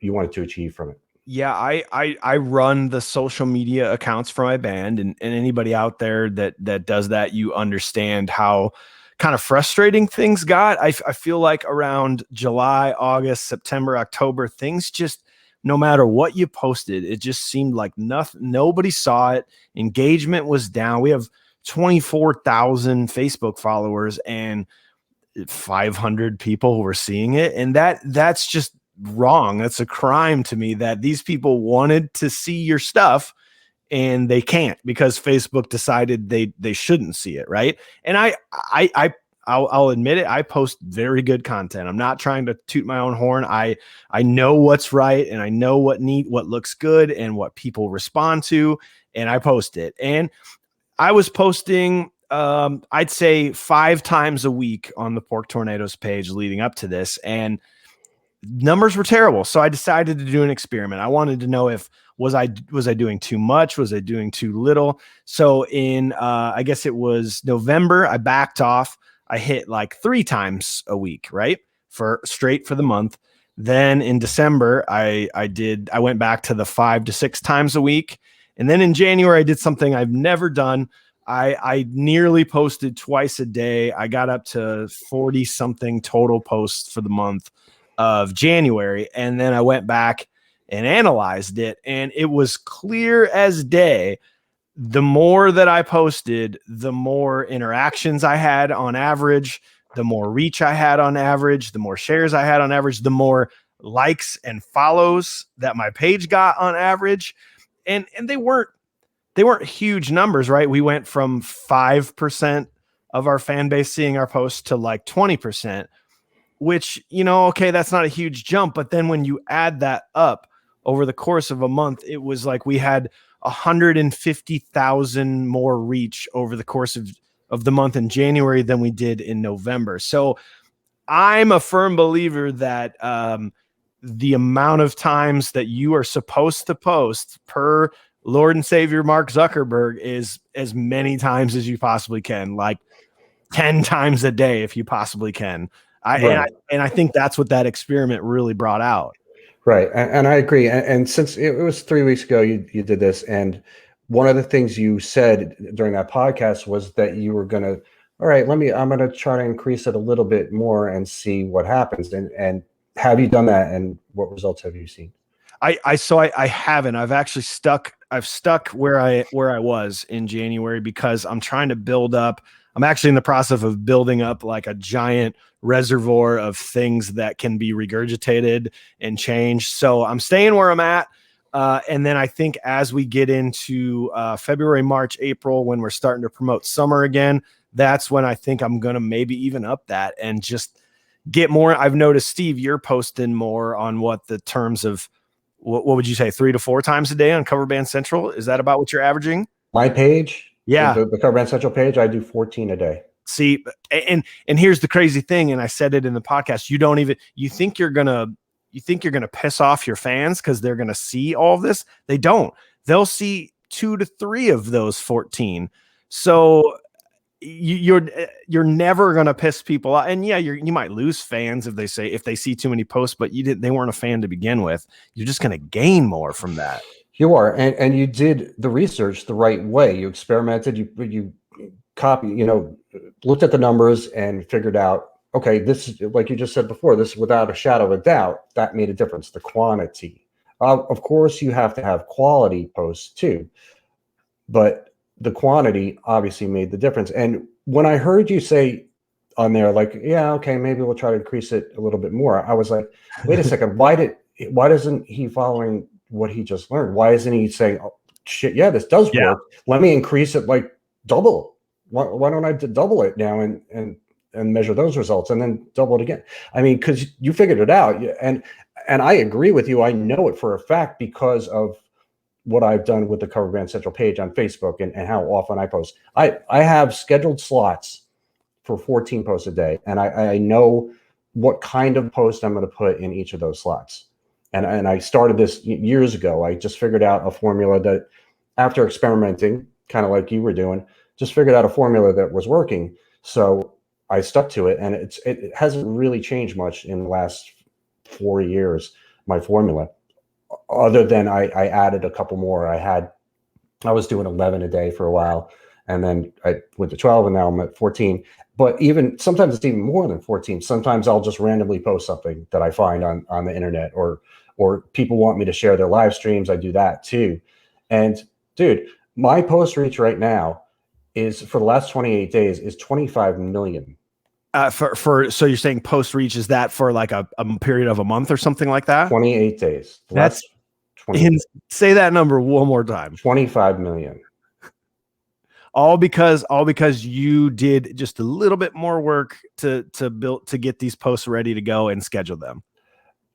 you wanted to achieve from it. Yeah, I run the social media accounts for my band, and anybody out there that does that, you understand how kind of frustrating things got. I feel like around July, August, September, October, things just, no matter what you posted, it just seemed like nobody saw it. Engagement was down. We have 24,000 Facebook followers and 500 people who were seeing it, and that's just wrong. That's a crime to me that these people wanted to see your stuff and they can't because Facebook decided they shouldn't see it, right? And I'll admit it, I post very good content. I'm not trying to toot my own horn. I know what's right, and I know what looks good and what people respond to, and I post it. And I was posting I'd say 5 times a week on the Pork Tornadoes page leading up to this, and numbers were terrible. So I decided to do an experiment. I wanted to know if was I doing too much? Was I doing too little? So in I guess it was November, I backed off. I hit like 3 times a week, right? For the month. Then in December, I went back to the 5 to 6 times a week. And then in January, I did something I've never done. I nearly posted twice a day. I got up to 40 something total posts for the month of January. And then I went back and analyzed it, and it was clear as day. The more that I posted, the more interactions I had on average, the more reach I had on average, the more shares I had on average, the more likes and follows that my page got on average. And they weren't huge numbers, right? We went from 5% of our fan base seeing our posts to like 20%, which, okay, that's not a huge jump. But then when you add that up over the course of a month, it was like we had 150,000 more reach over the course of the month in January than we did in November. So I'm a firm believer that the amount of times that you are supposed to post per Lord and Savior Mark Zuckerberg is as many times as you possibly can, like 10 times a day if you possibly can. And I think that's what that experiment really brought out. Right. And I agree. And since it was 3 weeks ago, you did this. And one of the things you said during that podcast was that you were going to, all right, I'm going to try to increase it a little bit more and see what happens. And have you done that? And what results have you seen? I haven't. I've stuck where I was in January because I'm trying to build up. I'm actually in the process of building up like a giant reservoir of things that can be regurgitated and changed. So I'm staying where I'm at. And then I think as we get into February, March, April, when we're starting to promote summer again, that's when I think I'm going to maybe even up that and just get more. I've noticed, Steve, you're posting more on what the terms of, what would you say, 3 to 4 times a day on Cover Band Central? Is that about what you're averaging? My page? Yeah. The Cover Band Central page, I do 14 a day. See, and here's the crazy thing, and I said it in the podcast, you think you're gonna piss off your fans because they're gonna see all of this. They don't. They'll see 2 to 3 of those 14. So you're never gonna piss people off. And yeah, you might lose fans if they see too many posts, but they weren't a fan to begin with. You're just gonna gain more from that. You are, and you did the research the right way. You experimented, you looked at the numbers and figured out, okay, this is, like you just said before, this without a shadow of a doubt, that made a difference, the quantity. Of course, you have to have quality posts too, but the quantity obviously made the difference. And when I heard you say on there, like, yeah, okay, maybe we'll try to increase it a little bit more, I was like, wait a second, why doesn't he following what he just learned? Why isn't he saying, oh, shit, yeah, this does work. Let me increase it like double. Why don't I double it now and measure those results and then double it again? I mean, because you figured it out. And I agree with you. I know it for a fact because of what I've done with the Cover Band Central page on Facebook and how often I post. I have scheduled slots for 14 posts a day, and I know what kind of post I'm going to put in each of those slots. And I started this years ago. I just figured out a formula that, after experimenting, kind of like you were doing, just figured out a formula that was working. So I stuck to it, and it hasn't really changed much in the last 4 years, my formula, other than I added a couple more. I was doing 11 a day for a while, and then I went to 12, and now I'm at 14. But even sometimes it's even more than 14. Sometimes I'll just randomly post something that I find on the internet, or people want me to share their live streams. I do that too. And dude, my post reach right now is, for the last 28 days, is 25 million. So you're saying post reach, is that for like a period of a month or something like that? 28 days. That's 20. Say that number one more time. 25 million. All because you did just a little bit more work to get these posts ready to go and schedule them.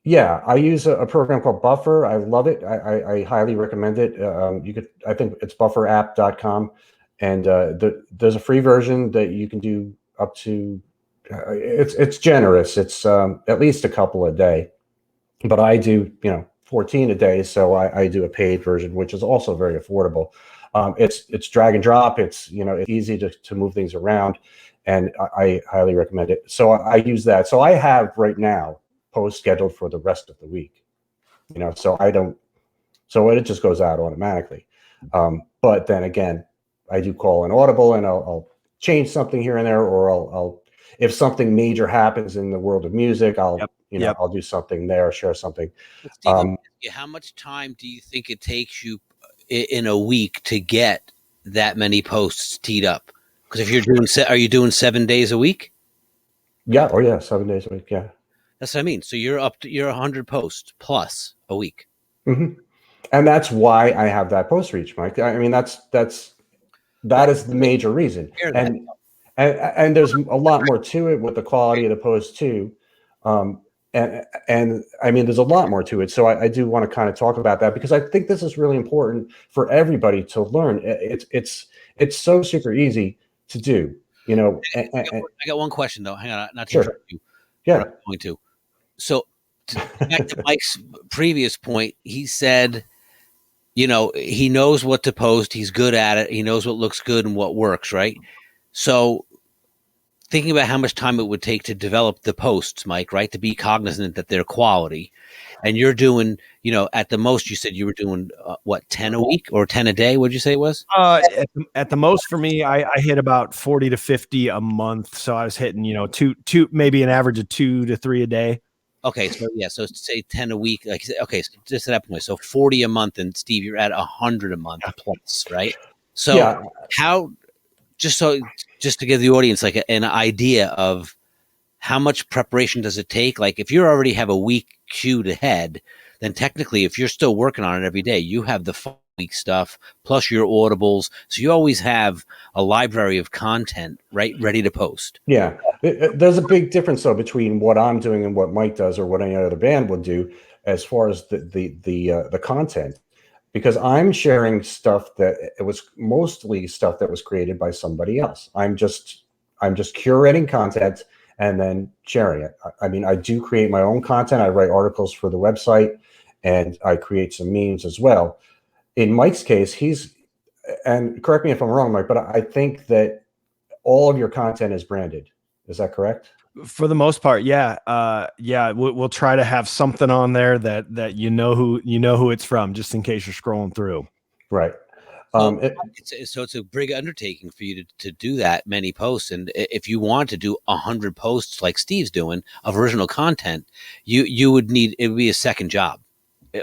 Yeah, I use a program called Buffer. I love it. I highly recommend it. I think it's bufferapp.com, and there's a free version that you can do up to. It's generous. It's at least a couple a day, but I do 14 a day, so I do a paid version, which is also very affordable. It's drag and drop. It's it's easy to move things around, and I highly recommend it. So I use that. So I have right now posts scheduled for the rest of the week. So it just goes out automatically. But then again, I do call an audible, and I'll change something here and there, or I'll if something major happens in the world of music, I'll do something there, share something. Steve, how much time do you think it takes you in a week to get that many posts teed up? Because if you're doing, are you doing 7 days a week? Yeah. Oh yeah. 7 days a week. Yeah. That's what I mean. So you're 100 posts plus a week. Mm-hmm. And that's why I have that post reach, Mike. I mean, that is the major reason. And there's a lot more to it with the quality of the post too. And I mean, there's a lot more to it. So I do want to kind of talk about that, because I think this is really important for everybody to learn. It's so super easy to do, I got one question though. Hang on, not to sure. interrupt you. Yeah. I'm going to. So back to Mike's previous point, he said, he knows what to post. He's good at it. He knows what looks good and what works, right? So thinking about how much time it would take to develop the posts, Mike, right? To be cognizant that they're quality. And you're doing, at the most, you said you were doing, 10 a week or 10 a day? What'd you say it was? At the most for me, I hit about 40 to 50 a month. So I was hitting, two, maybe an average of 2 to 3 a day. Okay. So so say 10 a week, like, okay. So just at that point, so 40 a month, and Steve, you're at 100 a month plus, right? So how, just to give the audience like an idea of how much preparation does it take? Like if you already have a week queued ahead, then technically if you're still working on it every day, you have the week stuff plus your audibles. So you always have a library of content, right, ready to post. Yeah. There's a big difference though between what I'm doing and what Mike does or what any other band would do as far as the content. Because I'm sharing stuff that it was mostly stuff that was created by somebody else. I'm just curating content and then sharing it. I mean, I do create my own content. I write articles for the website and I create some memes as well. In Mike's case, and correct me if I'm wrong, Mike, but I think that all of your content is branded. Is that correct? For the most part, yeah. We'll try to have something on there that who it's from, just in case you're scrolling through. Right. So it's a big undertaking for you to do that many posts. And if you want to do 100 posts like Steve's doing of original content, you would need, it would be a second job,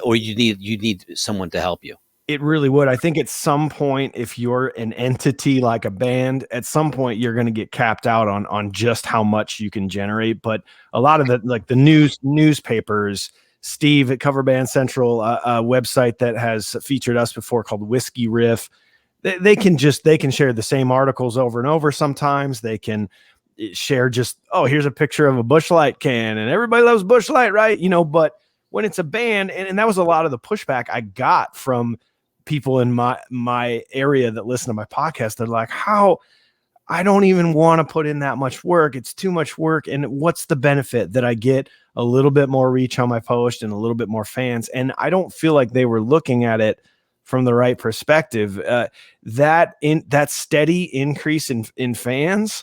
or you need someone to help you. It really would. I think at some point, if you're an entity like a band, at some point you're going to get capped out on just how much you can generate. But a lot of the newspapers, Steve at Cover Band Central, a website that has featured us before called Whiskey Riff, they can share the same articles over and over. Sometimes they can share just, here's a picture of a Busch Light can, and everybody loves Busch Light, right? But when it's a band, and that was a lot of the pushback I got from people in my area that listen to my podcast. They're like, how I don't even want to put in that much work. It's too much work. And what's the benefit that I get a little bit more reach on my post and a little bit more fans? And I don't feel like they were looking at it from the right perspective. That steady increase in fans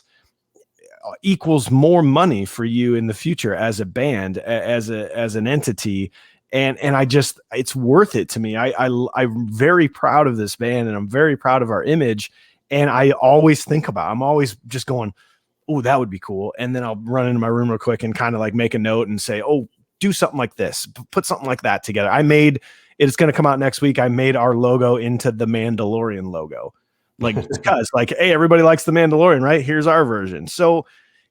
equals more money for you in the future as a band, as an entity. And it's worth it to me. I'm very proud of this band, and I'm very proud of our image. And I always I'm always just going, oh, that would be cool. And then I'll run into my room real quick and kind of like make a note and say, oh, do something like this, put something like that together. It's going to come out next week. I made our logo into the Mandalorian logo, like, because like, hey, everybody likes the Mandalorian, right? Here's our version. So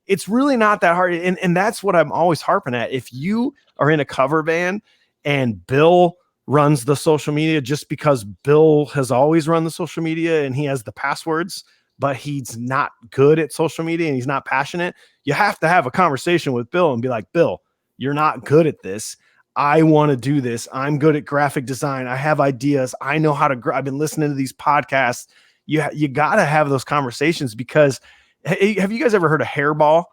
it's really not that hard. And that's what I'm always harping at. If you are in a cover band and Bill runs the social media, just because Bill has always run the social media and he has the passwords, but he's not good at social media and he's not passionate, you have to have a conversation with Bill and be like, Bill, you're not good at this. I want to do this. I'm good at graphic design. I have ideas. I know how to I've been listening to these podcasts. You got to have those conversations, because have you guys ever heard of Hairball?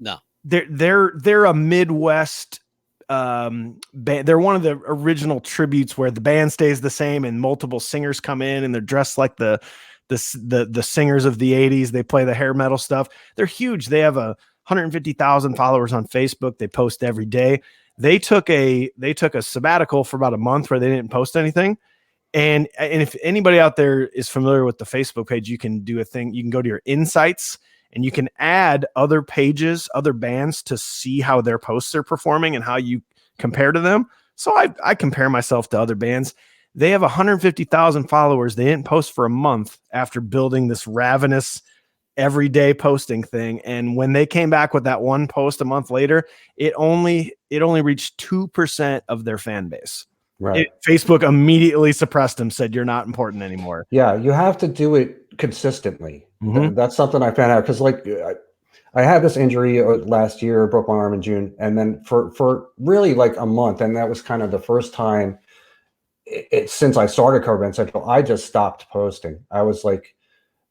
No. They're a Midwest band. They're one of the original tributes where the band stays the same and multiple singers come in and they're dressed like the singers of the 80s. They play the hair metal stuff. They're huge. They have 150,000 followers on Facebook. They post every day. They took a sabbatical for about a month where they didn't post anything. And if anybody out there is familiar with the Facebook page, you can do a thing. You can go to your insights and you can add other pages, other bands, to see how their posts are performing and how you compare to them. So I compare myself to other bands. They have 150,000 followers. They didn't post for a month after building this ravenous everyday posting thing. And when they came back with that one post a month later, it only reached 2% of their fan base. Right. Facebook immediately suppressed them, said, you're not important anymore. Yeah, you have to do it consistently. Mm-hmm. That's something I found out, because like I had this injury last year, broke my arm in June, and then for really like a month, and that was kind of the first time since I started Cover Band Central, I just stopped posting. I was like,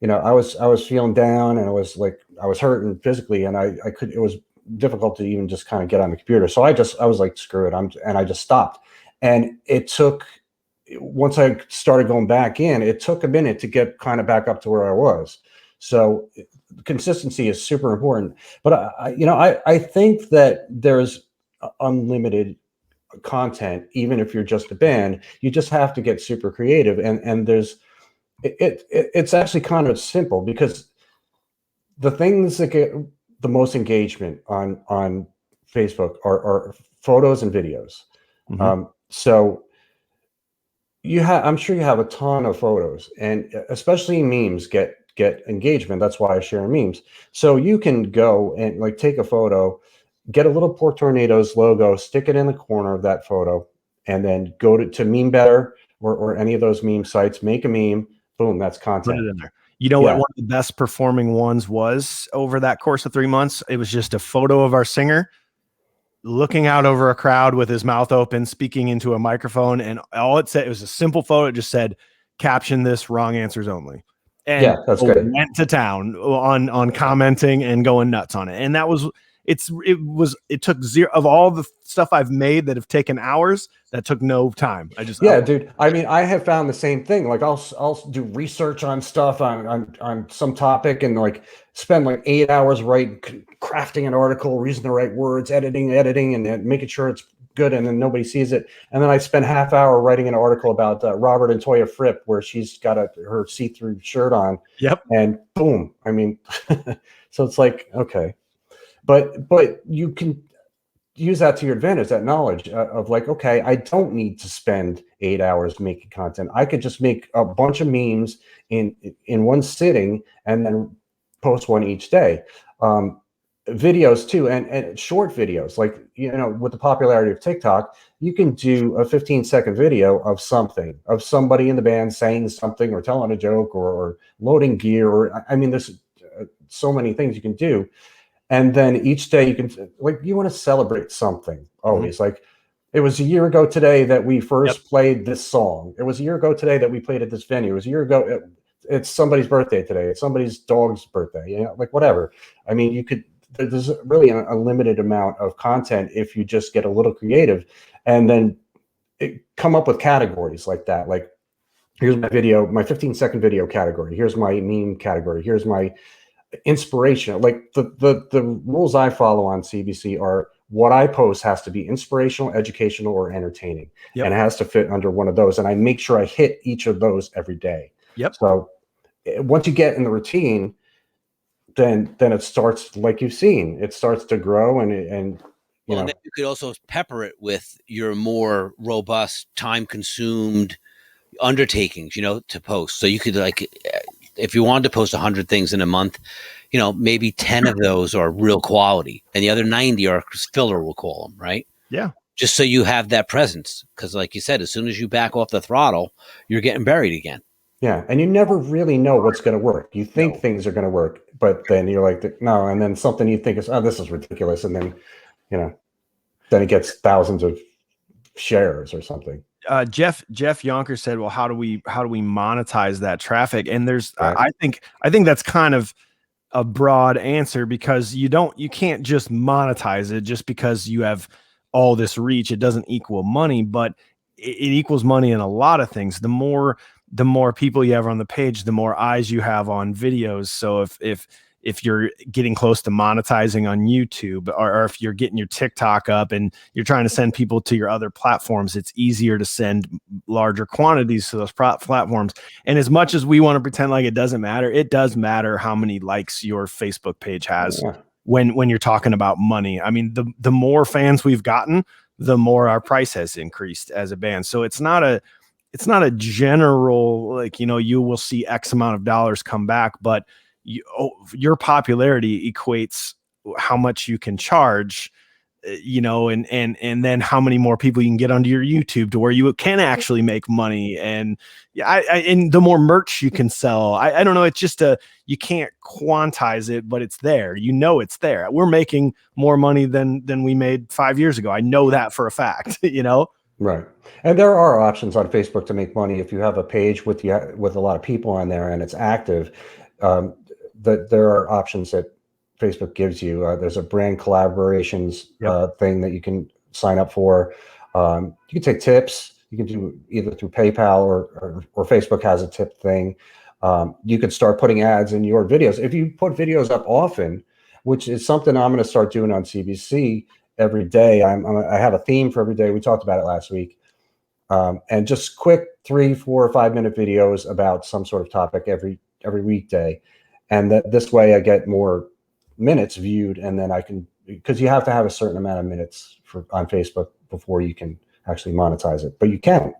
I was feeling down, and I was hurting physically, and I could. It was difficult to even just kind of get on the computer. So I was like, screw it. And I just stopped. And it took, once I started going back in, it took a minute to get kind of back up to where I was. So consistency is super important. But I think that there's unlimited content, even if you're just a band. You just have to get super creative, and it's actually kind of simple, because the things that get the most engagement on Facebook are photos and videos. So I'm sure you have a ton of photos, and especially memes get engagement. That's why I share memes. So you can go and like take a photo, get a little Port Tornadoes logo, stick it in the corner of that photo, and then go to Meme Better or any of those meme sites, make a meme, boom, that's content. Put it in there. You know what one of the best performing ones was over that course of 3 months? It was just a photo of our singer looking out over a crowd with his mouth open, speaking into a microphone. And all it said, it was a simple photo. It just said, caption this, wrong answers only. And that's good. Went to town on commenting and going nuts on it. And that was, it took zero of all the stuff I've made that have taken hours. That took no time. Dude. I mean, I have found the same thing. Like I'll do research on stuff on some topic, and like spend like 8 hours crafting an article, using the right words, editing, and making sure it's good, and then nobody sees it. And then I spend half hour writing an article about Robert and Toya Fripp, where she's got her see-through shirt on. Yep. And boom. I mean, so it's like, okay, but you can use that to your advantage, that knowledge of like, okay, I don't need to spend 8 hours making content. I could just make a bunch of memes in one sitting and then post one each day. Videos too, and short videos, like, with the popularity of TikTok, you can do a 15-second video of something, of somebody in the band saying something or telling a joke or loading gear, or I mean, there's so many things you can do. And then each day you can, like, you want to celebrate something always. Like, it was a year ago today that we first played this song. It was a year ago today that we played at this venue. It was a year ago. It's somebody's birthday today. It's somebody's dog's birthday, like whatever. I mean, there's really a limited amount of content if you just get a little creative, and then come up with categories like that. Like, here's my 15-second video category. Here's my meme category. Here's my inspirational. Like the rules I follow on CBC are, what I post has to be inspirational, educational, or entertaining. And it has to fit under one of those. And I make sure I hit each of those every day. So once you get in the routine, then it starts, like you've seen, it starts to grow, and and then you could also pepper it with your more robust, time-consumed undertakings, to post. So you could, like, if you wanted to post 100 things in a month, maybe 10 of those are real quality, and the other 90 are filler, we'll call them, right? Yeah. Just so you have that presence, because, like you said, as soon as you back off the throttle, you're getting buried again. Yeah, and you never really know what's going to work. You think things are going to work, but then you're like, no, and then something you think is, oh, this is ridiculous, and then, then it gets thousands of shares or something. Jeff Yonker said, well, how do we monetize that traffic? And there's, I think that's kind of a broad answer, because you can't just monetize it just because you have all this reach. It doesn't equal money, but it equals money in a lot of things. The more people you have on the page, the more eyes you have on videos. So if you're getting close to monetizing on YouTube, or if you're getting your TikTok up and you're trying to send people to your other platforms, it's easier to send larger quantities to those platforms. And as much as we want to pretend like it doesn't matter, it does matter how many likes your Facebook page has when you're talking about money. I mean, the more fans we've gotten, the more our price has increased as a band. So it's not a general, like, you will see X amount of dollars come back, but your popularity equates how much you can charge, and then how many more people you can get onto your YouTube to where you can actually make money. And and the more merch you can sell, I don't know. It's just you can't quantize it, but it's there. It's there. We're making more money than we made 5 years ago. I know that for a fact, Right. And there are options on Facebook to make money if you have a page with a lot of people on there and it's active. That there are options that Facebook gives you. There's a brand collaborations thing that you can sign up for. You can take tips. You can do either through PayPal or Facebook has a tip thing. You could start putting ads in your videos. If you put videos up often, which is something I'm going to start doing on CBC every day. I have a theme for every day. We talked about it last week. And just quick 3, 4, or 5 minute videos about some sort of topic every weekday. And this way I get more minutes viewed, and then I can, because you have to have a certain amount of minutes on Facebook before you can actually monetize it. But you can.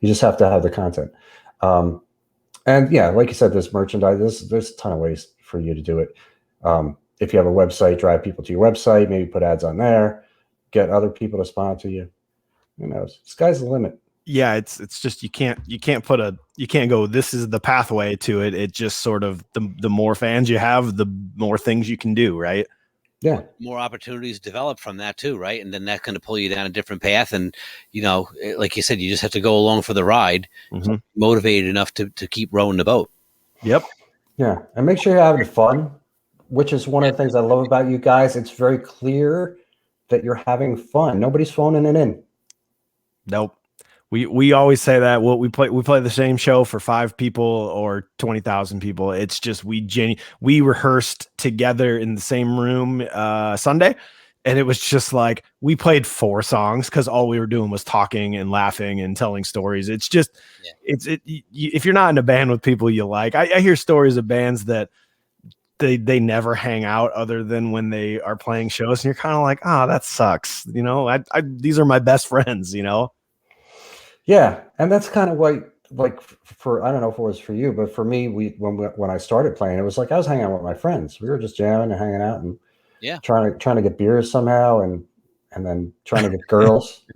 You just have to have the content. And yeah, like you said, this merchandise, there's a ton of ways for you to do it. If you have a website, drive people to your website, maybe put ads on there, get other people to sponsor you. Who knows? Sky's the limit. Yeah, it's just you can't go, this is the pathway to it. It just sort of the more fans you have, the more things you can do, right? Yeah. More opportunities develop from that too, right? And then that's going to pull you down a different path. And, you know, like you said, you just have to go along for the ride, motivated enough to keep rowing the boat. Yep. Yeah. And make sure you're having fun, which is one of the things I love about you guys. It's very clear that you're having fun. Nobody's phoning it in. Nope. We always say that. Well, we play the same show for 5 people or 20,000 people. It's just we rehearsed together in the same room Sunday, and it was just like we played 4 songs because all we were doing was talking and laughing and telling stories. It's just if you're not in a band with people you like, I hear stories of bands that they never hang out other than when they are playing shows, and you're kind of like, that sucks. You know, these are my best friends. You know. Yeah, and that's kind of like for I don't know if it was for you, but for me, when I started playing, it was like I was hanging out with my friends. We were just jamming and hanging out and trying to get beers somehow, and then trying to get girls,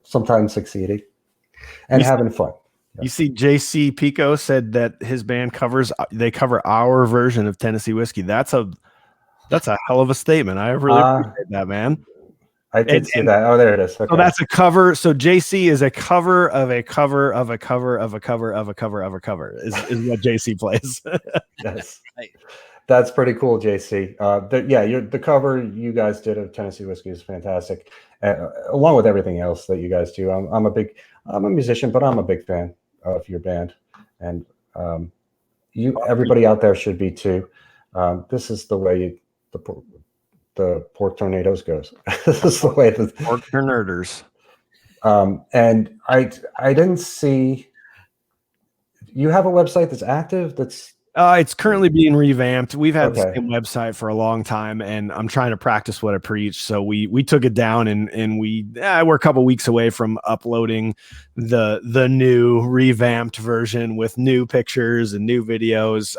sometimes succeeding, and having fun. Yeah. You see, JC Pico said that his band they cover our version of Tennessee Whiskey. That's a hell of a statement. I really appreciate that, man. I did see that. Oh, there it is. Okay. So that's a cover. So JC is a cover of a cover of a cover of a cover of a cover of a cover is what JC plays. Yes. That's pretty cool, JC. The cover you guys did of Tennessee Whiskey is fantastic, along with everything else that you guys do. I'm a musician, but I'm a big fan of your band, and everybody out there should be too. This is the way the Pork Tornadoes goes. This is the way the Pork Tornadoes. And I didn't see you have a website that's active. It's currently being revamped. We've had the same website for a long time, and I'm trying to practice what I preach. So we took it down, and we're a couple weeks away from uploading the new revamped version with new pictures and new videos.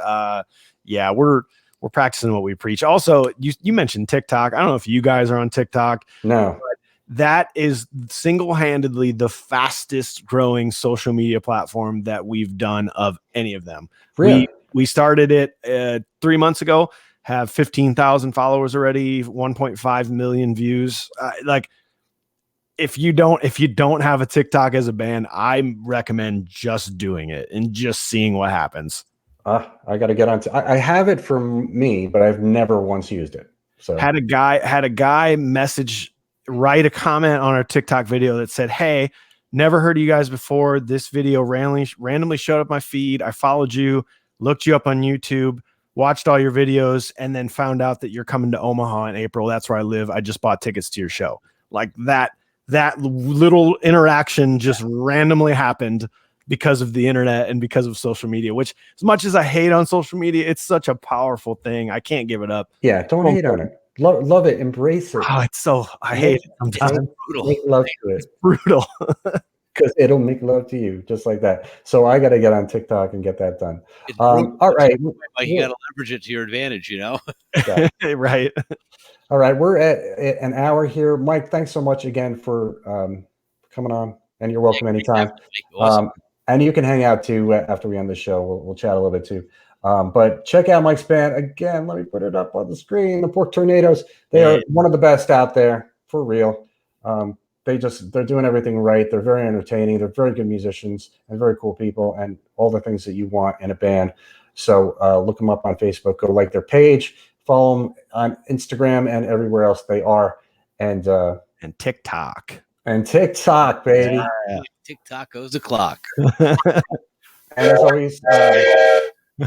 We're practicing what we preach. Also, you mentioned TikTok. I don't know if you guys are on TikTok. No. But that is single-handedly the fastest growing social media platform that we've done of any of them. Really? We started it 3 months ago, have 15,000 followers already, 1.5 million views. If you don't have a TikTok as a band, I recommend just doing it and just seeing what happens. I got to get on. I have it for me, but I've never once used it. So had a guy write a comment on our TikTok video that said, "Hey, never heard of you guys before. This video randomly showed up my feed. I followed you, looked you up on YouTube, watched all your videos, and then found out that you're coming to Omaha in April. That's where I live. I just bought tickets to your show." Like that little interaction just randomly happened because of the internet and because of social media, which as much as I hate on social media, it's such a powerful thing. I can't give it up. Yeah. Don't hate on it. Love it. Embrace it. I hate it sometimes. Make love to it. It's brutal. Because it'll make love to you just like that. So I got to get on TikTok and get that done. All right. You got to leverage it to your advantage, you know? Yeah. Right. All right. We're at an hour here. Mike, thanks so much again for coming on, and you're welcome anytime. Awesome. And you can hang out too after we end the show. We'll chat a little bit too. But check out Mike's band again. Let me put it up on the screen. The Pork Tornadoes. They are one of the best out there for real. They're doing everything right. They're very entertaining. They're very good musicians and very cool people, and all the things that you want in a band. So look them up on Facebook. Go like their page. Follow them on Instagram and everywhere else they are. And TikTok. And TikTok, baby. Yeah. TikTok goes the clock. And as always, there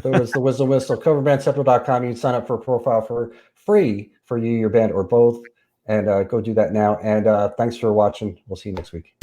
was the Wizdumb Whistle, coverbandcentral.com. You can sign up for a profile for free for you, your band, or both. And go do that now. And thanks for watching. We'll see you next week.